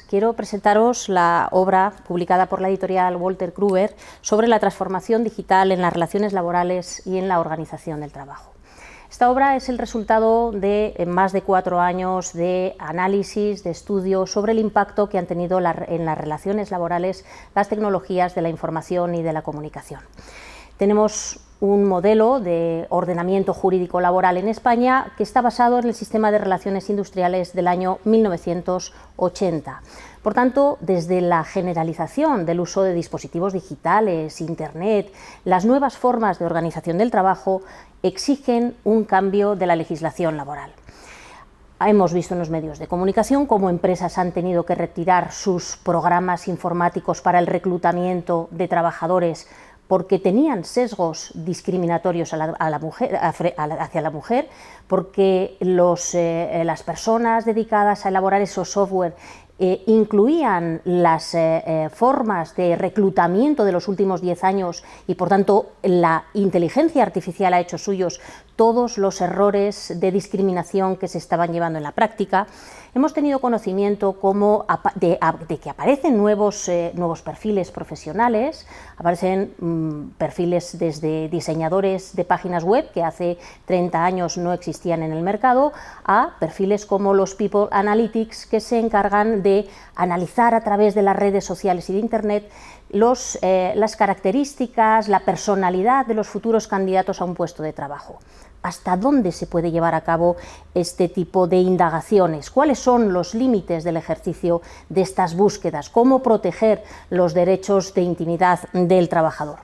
Quiero presentaros la obra publicada por la editorial Wolters Kluwer sobre la transformación digital en las relaciones laborales y en la organización del trabajo. Esta obra es el resultado de más de 4 años de análisis, de estudio sobre el impacto que han tenido en las relaciones laborales las tecnologías de la información y de la comunicación. Tenemos un modelo de ordenamiento jurídico laboral en España que está basado en el sistema de relaciones industriales del año 1980. Por tanto, desde la generalización del uso de dispositivos digitales, Internet, las nuevas formas de organización del trabajo exigen un cambio de la legislación laboral. Hemos visto en los medios de comunicación cómo empresas han tenido que retirar sus programas informáticos para el reclutamiento de trabajadores porque tenían sesgos discriminatorios hacia la mujer, porque las personas dedicadas a elaborar esos software incluían las formas de reclutamiento de los últimos 10 años y, por tanto, la inteligencia artificial ha hecho suyos todos los errores de discriminación que se estaban llevando en la práctica. Hemos tenido conocimiento de que aparecen nuevos perfiles profesionales, aparecen perfiles desde diseñadores de páginas web que hace 30 años no existían en el mercado, a perfiles como los People Analytics, que se encargan de analizar a través de las redes sociales y de Internet las características, la personalidad de los futuros candidatos a un puesto de trabajo. ¿Hasta dónde se puede llevar a cabo este tipo de indagaciones? ¿Cuáles son los límites del ejercicio de estas búsquedas? ¿Cómo proteger los derechos de intimidad del trabajador?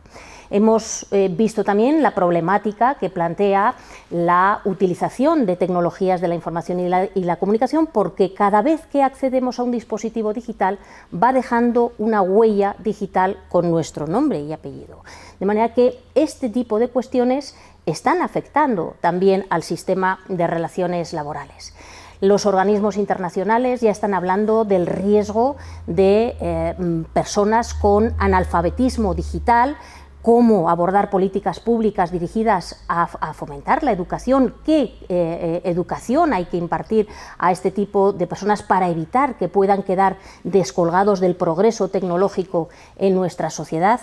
Hemos visto también la problemática que plantea la utilización de tecnologías de la información y la comunicación, porque cada vez que accedemos a un dispositivo digital va dejando una huella digital con nuestro nombre y apellido. De manera que este tipo de cuestiones están afectando también al sistema de relaciones laborales. Los organismos internacionales ya están hablando del riesgo de personas con analfabetismo digital, cómo abordar políticas públicas dirigidas a fomentar la educación, qué educación hay que impartir a este tipo de personas para evitar que puedan quedar descolgados del progreso tecnológico en nuestra sociedad.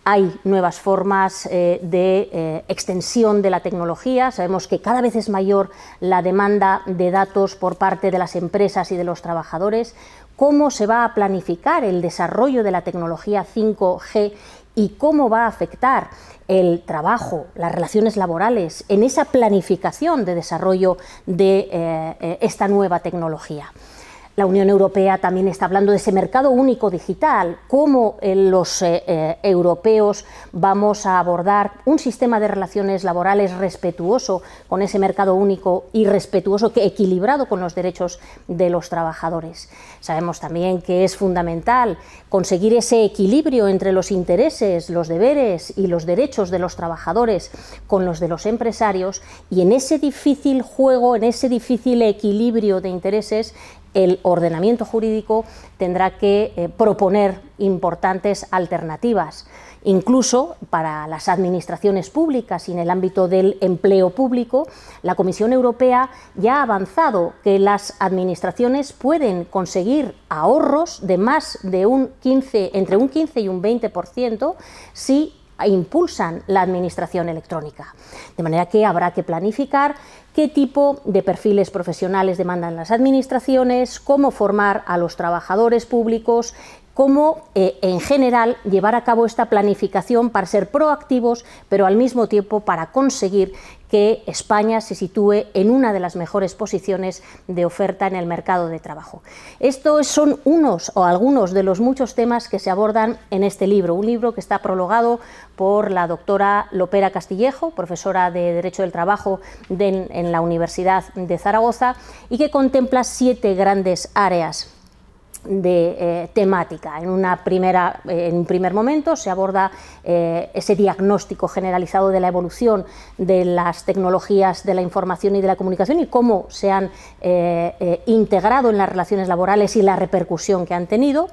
Hay nuevas formas de extensión de la tecnología. Sabemos que cada vez es mayor la demanda de datos por parte de las empresas y de los trabajadores. ¿Cómo se va a planificar el desarrollo de la tecnología 5G y cómo va a afectar el trabajo, las relaciones laborales en esa planificación de desarrollo de esta nueva tecnología? La Unión Europea también está hablando de ese mercado único digital, cómo los europeos vamos a abordar un sistema de relaciones laborales respetuoso con ese mercado único y respetuoso, equilibrado con los derechos de los trabajadores. Sabemos también que es fundamental conseguir ese equilibrio entre los intereses, los deberes y los derechos de los trabajadores con los de los empresarios, y en ese difícil juego, en ese difícil equilibrio de intereses, el ordenamiento jurídico tendrá que proponer importantes alternativas, incluso para las administraciones públicas y en el ámbito del empleo público. La Comisión Europea ya ha avanzado que las administraciones pueden conseguir ahorros de más de entre un 15 y un 20% si impulsan la administración electrónica. De manera que habrá que planificar qué tipo de perfiles profesionales demandan las administraciones, cómo formar a los trabajadores públicos, cómo en general llevar a cabo esta planificación para ser proactivos, pero al mismo tiempo para conseguir que España se sitúe en una de las mejores posiciones de oferta en el mercado de trabajo. Estos son unos o algunos de los muchos temas que se abordan en este libro, un libro que está prologado por la doctora Lopera Castillejo, profesora de Derecho del Trabajo en la Universidad de Zaragoza, y que contempla 7 grandes áreas de temática. En un primer momento se aborda ese diagnóstico generalizado de la evolución de las tecnologías de la información y de la comunicación y cómo se han integrado en las relaciones laborales y la repercusión que han tenido.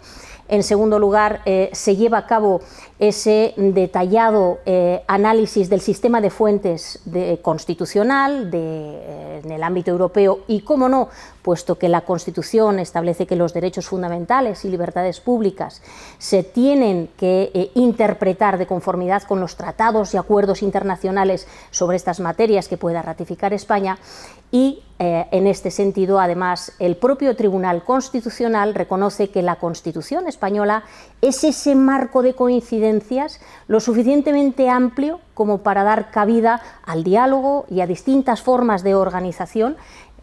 En segundo lugar, se lleva a cabo ese detallado análisis del sistema de fuentes constitucional en el ámbito europeo y, cómo no, puesto que la Constitución establece que los derechos fundamentales y libertades públicas se tienen que interpretar de conformidad con los tratados y acuerdos internacionales sobre estas materias que pueda ratificar España, y en este sentido, además, el propio Tribunal Constitucional reconoce que la Constitución española es ese marco de coincidencias lo suficientemente amplio como para dar cabida al diálogo y a distintas formas de organización,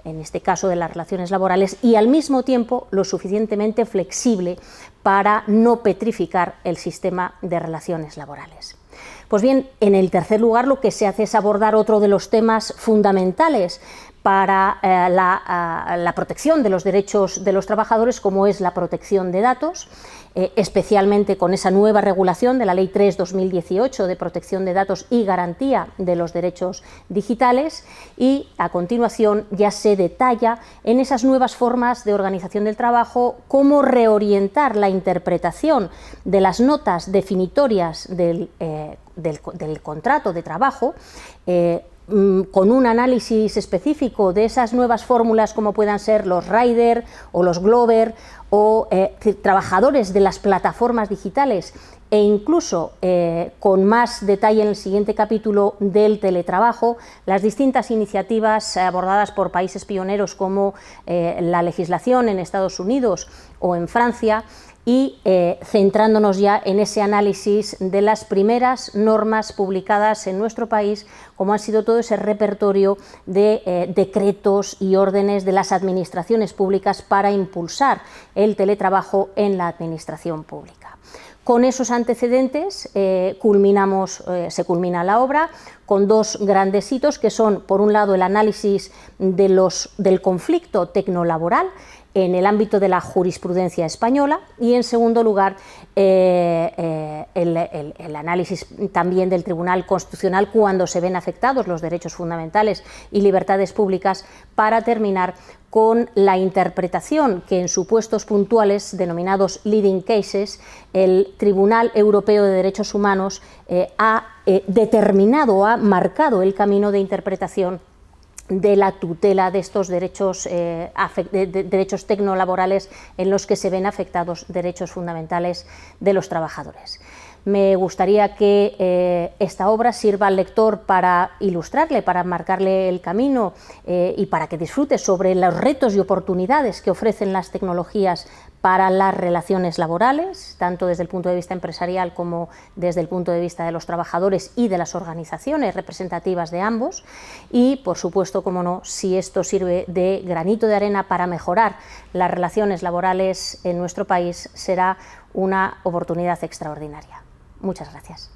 en este caso de las relaciones laborales, y al mismo tiempo lo suficientemente flexible para no petrificar el sistema de relaciones laborales. Pues bien, en el tercer lugar lo que se hace es abordar otro de los temas fundamentales para la protección de los derechos de los trabajadores, como es la protección de datos, especialmente con esa nueva regulación de la Ley 3/2018 de protección de datos y garantía de los derechos digitales, y a continuación ya se detalla en esas nuevas formas de organización del trabajo cómo reorientar la interpretación de las notas definitorias del contrato de trabajo, con un análisis específico de esas nuevas fórmulas como puedan ser los rider o los glover o trabajadores de las plataformas digitales, e incluso con más detalle en el siguiente capítulo del teletrabajo, las distintas iniciativas abordadas por países pioneros como la legislación en Estados Unidos o en Francia, y centrándonos ya en ese análisis de las primeras normas publicadas en nuestro país, como ha sido todo ese repertorio de decretos y órdenes de las administraciones públicas para impulsar el teletrabajo en la administración pública. Con esos antecedentes se culmina la obra con dos grandes hitos, que son, por un lado, el análisis del conflicto tecnolaboral en el ámbito de la jurisprudencia española, y en segundo lugar el análisis también del Tribunal Constitucional cuando se ven afectados los derechos fundamentales y libertades públicas, para terminar con la interpretación que en supuestos puntuales denominados leading cases el Tribunal Europeo de Derechos Humanos ha determinado, ha marcado el camino de interpretación de la tutela de estos derechos, derechos tecnolaborales en los que se ven afectados derechos fundamentales de los trabajadores. Me gustaría que esta obra sirva al lector para ilustrarle, para marcarle el camino y para que disfrute sobre los retos y oportunidades que ofrecen las tecnologías para las relaciones laborales, tanto desde el punto de vista empresarial como desde el punto de vista de los trabajadores y de las organizaciones representativas de ambos, y, por supuesto, como no, si esto sirve de granito de arena para mejorar las relaciones laborales en nuestro país, será una oportunidad extraordinaria. Muchas gracias.